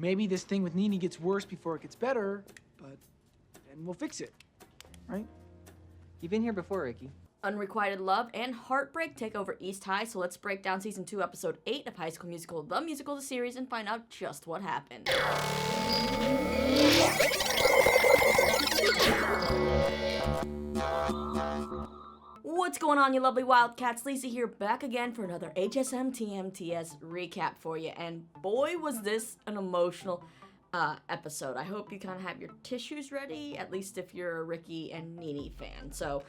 Maybe this thing with Nini gets worse before it gets better, but then we'll fix it, right? You've been here before, Ricky. Unrequited love and heartbreak take over East High, so let's break down Season 2, Episode 8 of High School Musical, the musical, the series, and find out just what happened. What's going on, you lovely Wildcats? Lisa here, back again for another HSMTMTS recap for you, and boy was this an emotional episode. I hope you kind of have your tissues ready, at least if you're a Ricky and Nini fan. So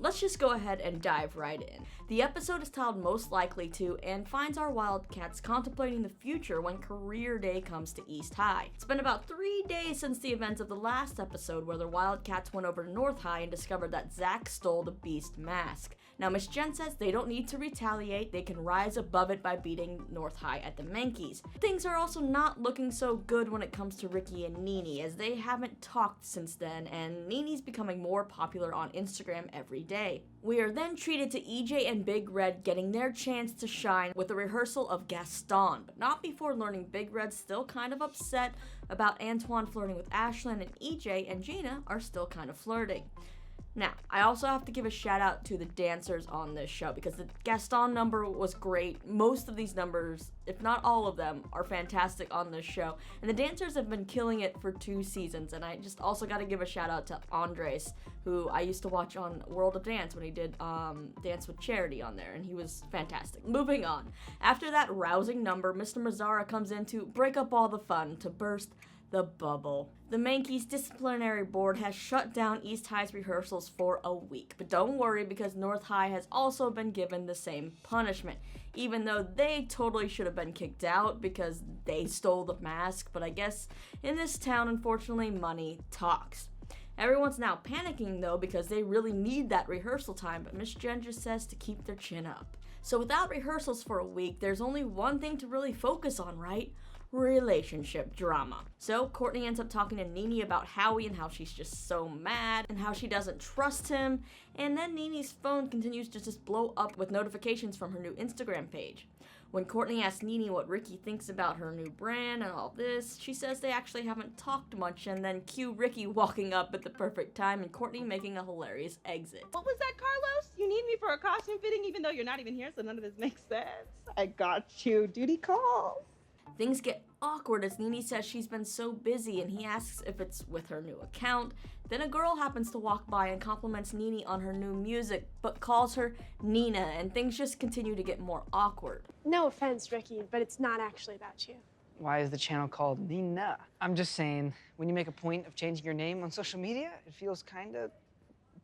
let's just go ahead and dive right in. The episode is titled Most Likely To and finds our Wildcats contemplating the future when career day comes to East High. It's been about 3 days since the events of the last episode where the Wildcats went over to North High and discovered that Zach stole the Beast mask. Now Miss Jen says they don't need to retaliate, they can rise above it by beating North High at the Mankeys. Things are also not looking so good when it comes to Ricky and Nini, as they haven't talked since then, and Nini's becoming more popular on Instagram every day. We are then treated to EJ and Big Red getting their chance to shine with a rehearsal of Gaston, but not before learning Big Red's still kind of upset about Antoine flirting with Ashlyn, and EJ and Gina are still kind of flirting. Now, I also have to give a shout out to the dancers on this show because the Gaston number was great. Most of these numbers, if not all of them, are fantastic on this show. And the dancers have been killing it for 2 seasons. And I just also got to give a shout out to Andres, who I used to watch on World of Dance when he did Dance with Charity on there. And he was fantastic. Moving on. After that rousing number, Mr. Mazzara comes in to break up all the fun, to burst the bubble. The Mankeys disciplinary board has shut down East High's rehearsals for a week, but don't worry because North High has also been given the same punishment, even though they totally should have been kicked out because they stole the mask. But I guess in this town, unfortunately, money talks. Everyone's now panicking though because they really need that rehearsal time, but Miss Jen just says to keep their chin up. So without rehearsals for a week, there's only one thing to really focus on, right? Relationship drama. So Courtney ends up talking to Nini about Howie and how she's just so mad and how she doesn't trust him, and then Nini's phone continues to just blow up with notifications from her new Instagram page. When Courtney asks Nini what Ricky thinks about her new brand and all this, she says they actually haven't talked much, and then cue Ricky walking up at the perfect time and Courtney making a hilarious exit. What was that, Carlos? You need me for a costume fitting even though you're not even here, so none of this makes sense. I got you. Duty calls. Things get awkward as Nini says she's been so busy and he asks if it's with her new account. Then a girl happens to walk by and compliments Nini on her new music, but calls her Nina, and things just continue to get more awkward. No offense, Ricky, but it's not actually about you. Why is the channel called Nina? I'm just saying, when you make a point of changing your name on social media, it feels kind of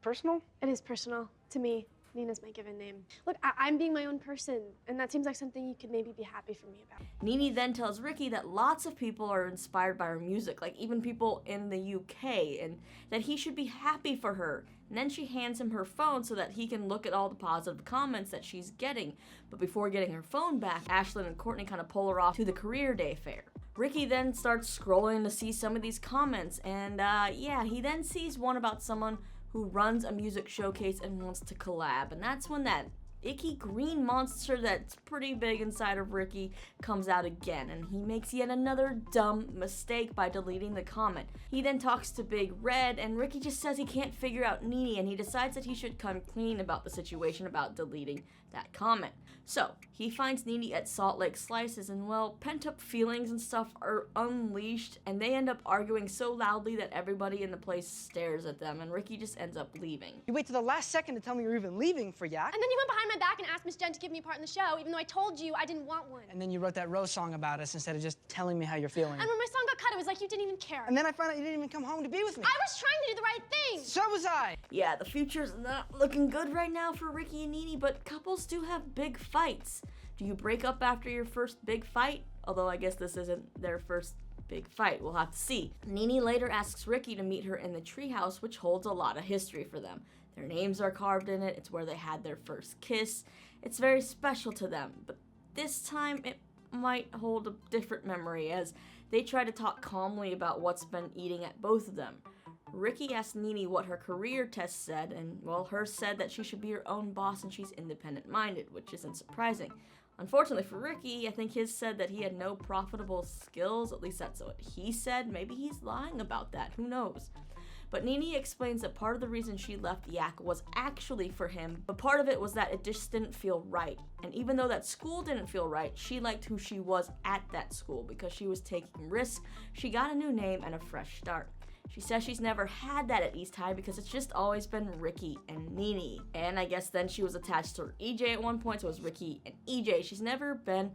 personal. It is personal to me. Nina's my given name. Look, I'm being my own person, and that seems like something you could maybe be happy for me about. Nini then tells Ricky that lots of people are inspired by her music, like even people in the UK, and that he should be happy for her. And then she hands him her phone so that he can look at all the positive comments that she's getting. But before getting her phone back, Ashlyn and Courtney kind of pull her off to the career day fair. Ricky then starts scrolling to see some of these comments, and he then sees one about someone who runs a music showcase and wants to collab, and that's when that icky green monster that's pretty big inside of Ricky comes out again, and he makes yet another dumb mistake by deleting the comment. He then talks to Big Red, and Ricky just says he can't figure out Nini, and he decides that he should come clean about the situation about deleting that comment. So he finds Nini at Salt Lake Slices, and well, pent-up feelings and stuff are unleashed, and they end up arguing so loudly that everybody in the place stares at them, and Ricky just ends up leaving. You wait till the last second to tell me you're even leaving for Yak. And then you went behind my back and asked Miss Jen to give me a part in the show, even though I told you I didn't want one. And then you wrote that Rose song about us instead of just telling me how you're feeling. And when my song got cut, it was like you didn't even care. And then I found out you didn't even come home to be with me. I was trying to do the right thing. So was I. Yeah, the future's not looking good right now for Ricky and Nini, but couples do have big fights. Do you break up after your first big fight? Although I guess this isn't their first big fight. We'll have to see. Nini later asks Ricky to meet her in the treehouse, which holds a lot of history for them. Their names are carved in it. It's where they had their first kiss. It's very special to them, but this time it might hold a different memory as they try to talk calmly about what's been eating at both of them. Ricky asked Nini what her career test said, and well, hers said that she should be her own boss and she's independent-minded, which isn't surprising. Unfortunately for Ricky, I think his said that he had no profitable skills, at least that's what he said. Maybe he's lying about that, who knows? But Nini explains that part of the reason she left Yak was actually for him, but part of it was that it just didn't feel right. And even though that school didn't feel right, she liked who she was at that school because she was taking risks, she got a new name and a fresh start. She says she's never had that at East High because it's just always been Ricky and Nini. And I guess then she was attached to EJ at one point, so it was Ricky and EJ. She's never been,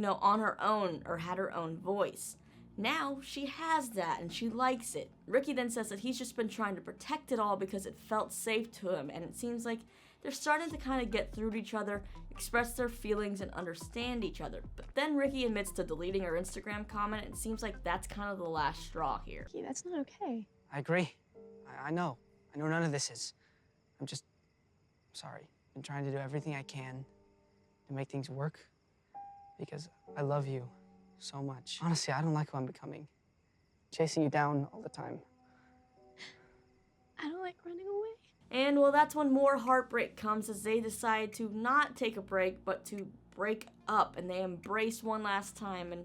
on her own or had her own voice. Now she has that and she likes it. Ricky then says that he's just been trying to protect it all because it felt safe to him, and it seems like they're starting to kind of get through to each other, express their feelings, and understand each other. But then Ricky admits to deleting her Instagram comment, and it seems like that's kind of the last straw here. Ricky, that's not okay. I agree. I know. I know none of this is. I'm sorry. I've been trying to do everything I can to make things work because I love you so much. Honestly, I don't like who I'm becoming. Chasing you down all the time. I don't like running away. And well, that's when more heartbreak comes as they decide to not take a break, but to break up, and they embrace one last time. And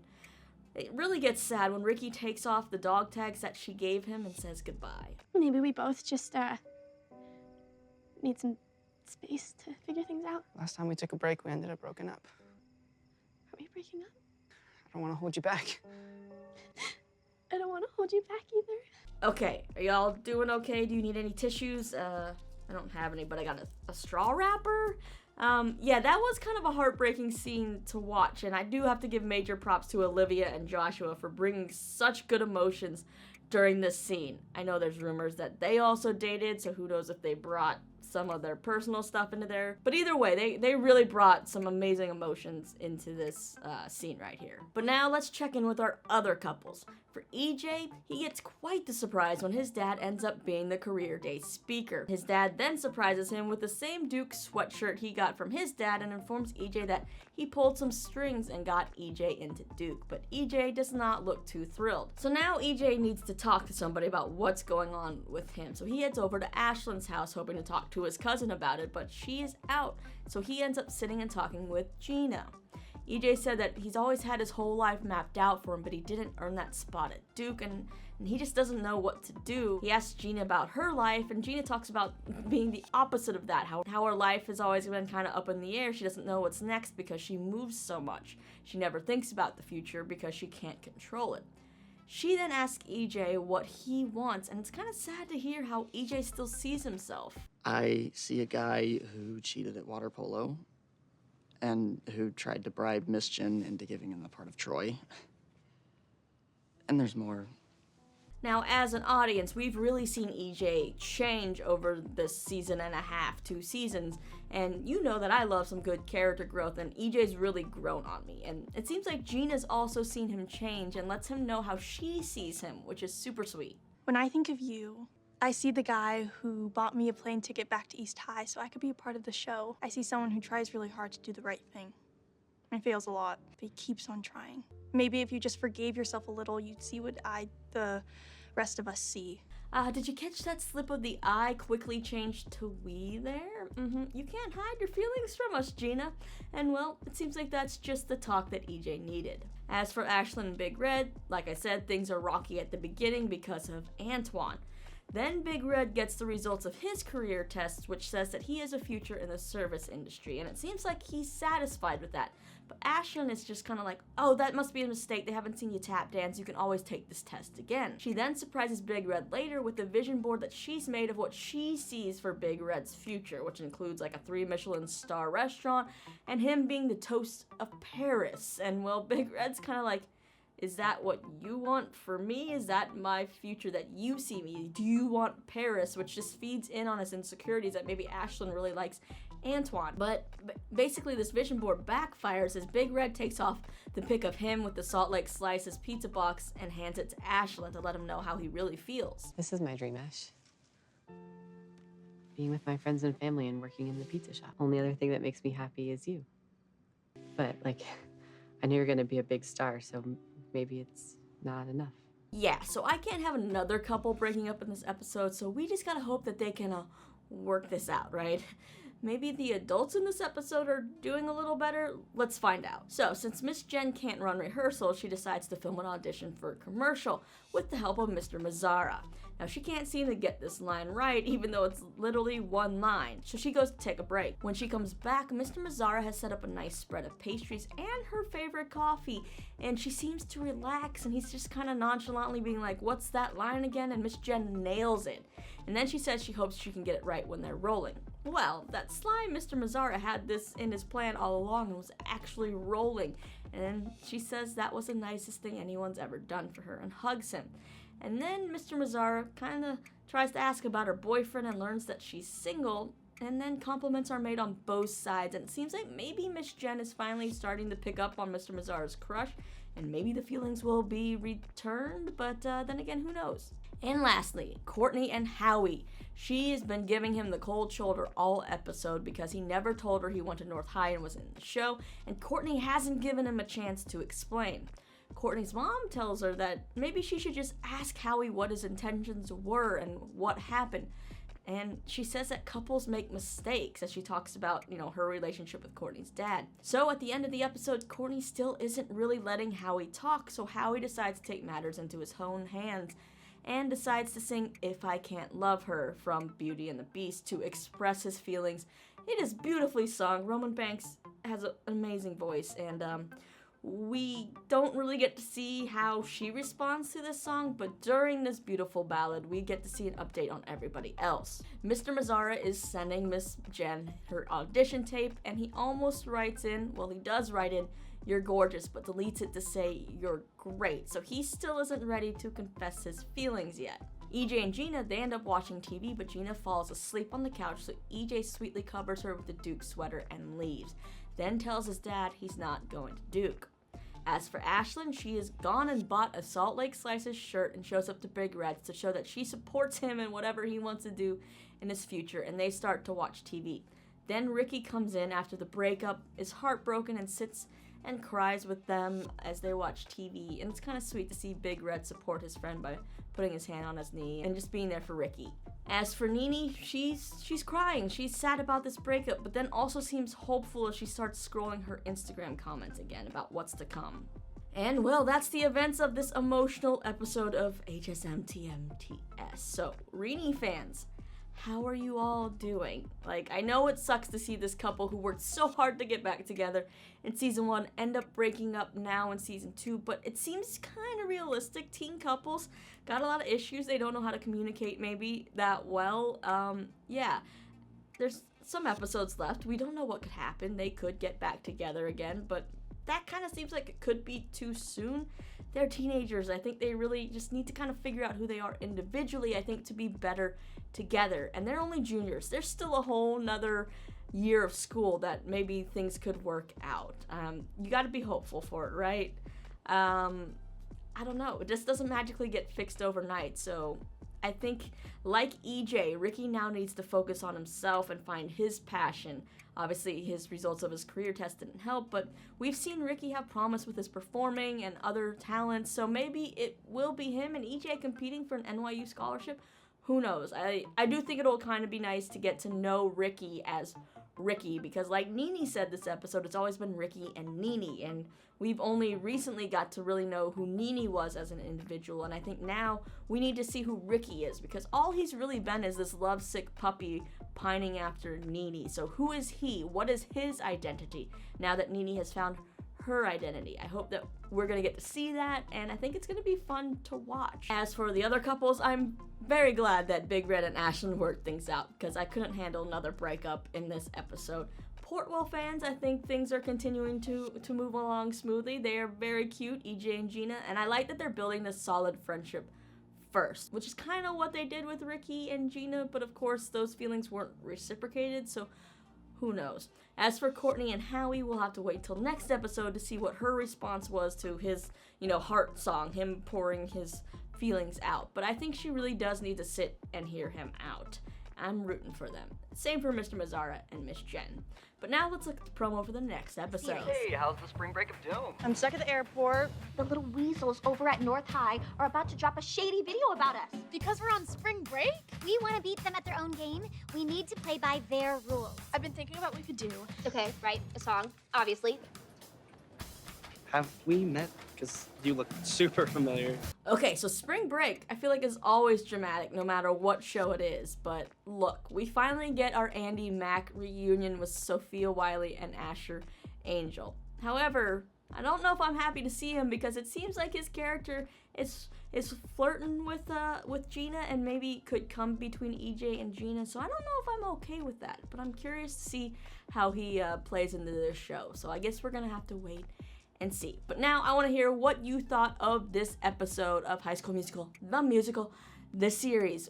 it really gets sad when Ricky takes off the dog tags that she gave him and says goodbye. Maybe we both just, need some space to figure things out. Last time we took a break, we ended up broken up. Are we breaking up? I don't want to hold you back. I don't want to hold you back either. Okay, are y'all doing okay? Do you need any tissues? I don't have any, but I got a straw wrapper. Yeah, that was kind of a heartbreaking scene to watch, and I do have to give major props to Olivia and Joshua for bringing such good emotions during this scene. I know there's rumors that they also dated, so who knows if they brought some of their personal stuff into there. But either way, they really brought some amazing emotions into this scene right here. But now let's check in with our other couples. For EJ, he gets quite the surprise when his dad ends up being the career day speaker. His dad then surprises him with the same Duke sweatshirt he got from his dad and informs EJ that he pulled some strings and got EJ into Duke. But EJ does not look too thrilled. So now EJ needs to talk to somebody about what's going on with him. So he heads over to Ashlyn's house hoping to talk to his cousin about it, but she is out. So he ends up sitting and talking with Gina. EJ said that he's always had his whole life mapped out for him, but he didn't earn that spot at Duke, and he just doesn't know what to do. He asks Gina about her life, and Gina talks about being the opposite of that, how her life has always been kind of up in the air. She doesn't know what's next because she moves so much. She never thinks about the future because she can't control it. She then asks EJ what he wants, and it's kind of sad to hear how EJ still sees himself. I see a guy who cheated at water polo and who tried to bribe Miss Jin into giving him the part of Troy. And there's more. Now, as an audience, we've really seen EJ change over this season and a half, 2 seasons, and you know that I love some good character growth, and EJ's really grown on me. And it seems like Gina's also seen him change and lets him know how she sees him, which is super sweet. When I think of you, I see the guy who bought me a plane ticket back to East High so I could be a part of the show. I see someone who tries really hard to do the right thing. And fails a lot, but he keeps on trying. Maybe if you just forgave yourself a little, you'd see what the rest of us see. Did you catch that slip of the I quickly changed to we there? You can't hide your feelings from us, Gina. And well, it seems like that's just the talk that EJ needed. As for Ashlyn and Big Red, like I said, things are rocky at the beginning because of Antoine. Then Big Red gets the results of his career tests, which says that he has a future in the service industry, and it seems like he's satisfied with that. But Ashlyn is just kind of like, oh, that must be a mistake. They haven't seen you tap dance. You can always take this test again. She then surprises Big Red later with the vision board that she's made of what she sees for Big Red's future, which includes like a 3 Michelin star restaurant and him being the toast of Paris. And well, Big Red's kind of like, is that what you want for me? Is that my future that you see me? Do you want Paris? Which just feeds in on his insecurities that maybe Ashlyn really likes Antoine. But basically this vision board backfires as Big Red takes off the pic of him with the Salt Lake Slices pizza box and hands it to Ashlyn to let him know how he really feels. This is my dream, Ash. Being with my friends and family and working in the pizza shop. Only other thing that makes me happy is you. But, like, I knew you were gonna be a big star, so maybe it's not enough. Yeah, so I can't have another couple breaking up in this episode, so we just gotta hope that they can work this out, right? Maybe the adults in this episode are doing a little better? Let's find out. So, since Miss Jen can't run rehearsal, she decides to film an audition for a commercial with the help of Mr. Mazzara. Now, she can't seem to get this line right, even though it's literally one line, so she goes to take a break. When she comes back, Mr. Mazzara has set up a nice spread of pastries and her favorite coffee, and she seems to relax, and he's just kind of nonchalantly being like, "What's that line again?" And Miss Jen nails it. And then she says she hopes she can get it right when they're rolling. Well, that sly Mr. Mazzara had this in his plan all along and was actually rolling. And then she says that was the nicest thing anyone's ever done for her and hugs him. And then Mr. Mazzara kind of tries to ask about her boyfriend and learns that she's single. And then compliments are made on both sides. And it seems like maybe Miss Jen is finally starting to pick up on Mr. Mazzara's crush. And maybe the feelings will be returned, but then again, who knows? And lastly, Courtney and Howie. She has been giving him the cold shoulder all episode because he never told her he went to North High and was in the show, and Courtney hasn't given him a chance to explain. Courtney's mom tells her that maybe she should just ask Howie what his intentions were and what happened. And she says that couples make mistakes as she talks about, her relationship with Courtney's dad. So at the end of the episode, Courtney still isn't really letting Howie talk, so Howie decides to take matters into his own hands and decides to sing If I Can't Love Her from Beauty and the Beast to express his feelings. It is beautifully sung. Roman Banks has an amazing voice, and we don't really get to see how she responds to this song, but during this beautiful ballad, we get to see an update on everybody else. Mr. Mazzara is sending Miss Jen her audition tape, and he almost writes in, he does write in, "You're gorgeous," but deletes it to say, "You're great." So he still isn't ready to confess his feelings yet. EJ and Gina, they end up watching TV, but Gina falls asleep on the couch, so EJ sweetly covers her with the Duke sweater and leaves. Then tells his dad he's not going to Duke. As for Ashlyn, she has gone and bought a Salt Lake Slices shirt and shows up to Big Reds to show that she supports him in whatever he wants to do in his future, and they start to watch TV. Then Ricky comes in after the breakup, is heartbroken, and sits and cries with them as they watch TV, and it's kind of sweet to see Big Red support his friend by putting his hand on his knee and just being there for Ricky. As for Nini, she's crying. She's sad about this breakup, but then also seems hopeful as she starts scrolling her Instagram comments again about what's to come. And well, that's the events of this emotional episode of HSMTMTS. So, Rini fans, how are you all doing? I know it sucks to see this couple who worked so hard to get back together in season 1 end up breaking up now in season 2, but it seems kind of realistic. Teen couples got a lot of issues. They don't know how to communicate maybe that well. There's some episodes left. We don't know what could happen. They could get back together again, but that kind of seems like it could be too soon. They're teenagers. I think they really just need to kind of figure out who they are individually, I think, to be better together. And they're only juniors. There's still a whole nother year of school that maybe things could work out. You got to be hopeful for it, right? I don't know. It just doesn't magically get fixed overnight. So I think, like EJ, Ricky now needs to focus on himself and find his passion. Obviously, his results of his career test didn't help, but we've seen Ricky have promise with his performing and other talents, so maybe it will be him and EJ competing for an NYU scholarship. Who knows? I do think it'll kind of be nice to get to know Ricky as Ricky, because like Nini said this episode, it's always been Ricky and Nini, and we've only recently got to really know who Nini was as an individual, and I think now we need to see who Ricky is, because all he's really been is this lovesick puppy pining after Nini. So who is he? What is his identity now that Nini has found her identity? I hope that we're going to get to see that, and I think it's going to be fun to watch. As for the other couples, I'm very glad that Big Red and Ashlyn worked things out, because I couldn't handle another breakup in this episode. Portwell fans, I think things are continuing to move along smoothly. They are very cute, EJ and Gina, and I like that they're building this solid friendship first, which is kind of what they did with Ricky and Gina, but of course those feelings weren't reciprocated, so who knows. As for Courtney and Howie, we'll have to wait till next episode to see what her response was to his, heart song, him pouring his feelings out. But I think she really does need to sit and hear him out. I'm rooting for them. Same for Mr. Mazzara and Miss Jen. But now let's look at the promo for the next episode. Hey, how's the spring break of doom? I'm stuck at the airport. The little weasels over at North High are about to drop a shady video about us. Because we're on spring break? We want to beat them at their own game. We need to play by their rules. I've been thinking about what we could do. Okay, write a song, obviously. Have we met? Because you look super familiar. Okay, so spring break, I feel like is always dramatic no matter what show it is. But look, we finally get our Andy Mack reunion with Sophia Wiley and Asher Angel. However, I don't know if I'm happy to see him because it seems like his character is flirting with Gina and maybe could come between EJ and Gina. So I don't know if I'm okay with that. But I'm curious to see how he plays into this show. So I guess we're gonna have to wait and see. But now I want to hear what you thought of this episode of High School Musical, the musical, the series.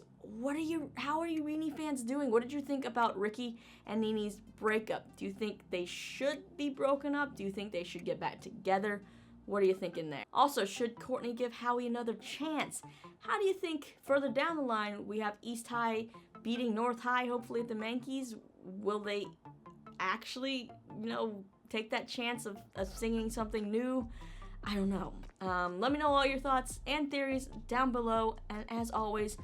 How are you Nini fans doing? What did you think about Ricky and Nini's breakup? Do you think they should be broken up? Do you think they should get back together? What are you thinking there? Also, should Courtney give Howie another chance? How do you think further down the line we have East High beating North High, hopefully at the Mankeys? Will they actually, take that chance of singing something new? I don't know. Let me know all your thoughts and theories down below. And as always,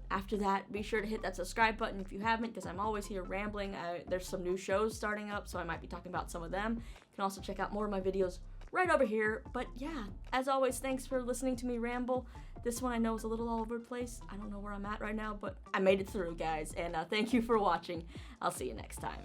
after that, be sure to hit that subscribe button if you haven't, because I'm always here rambling. There's some new shows starting up, so I might be talking about some of them. You can also check out more of my videos right over here. But yeah, as always, thanks for listening to me ramble. This one I know is a little all over the place. I don't know where I'm at right now, but I made it through, guys. And thank you for watching. I'll see you next time.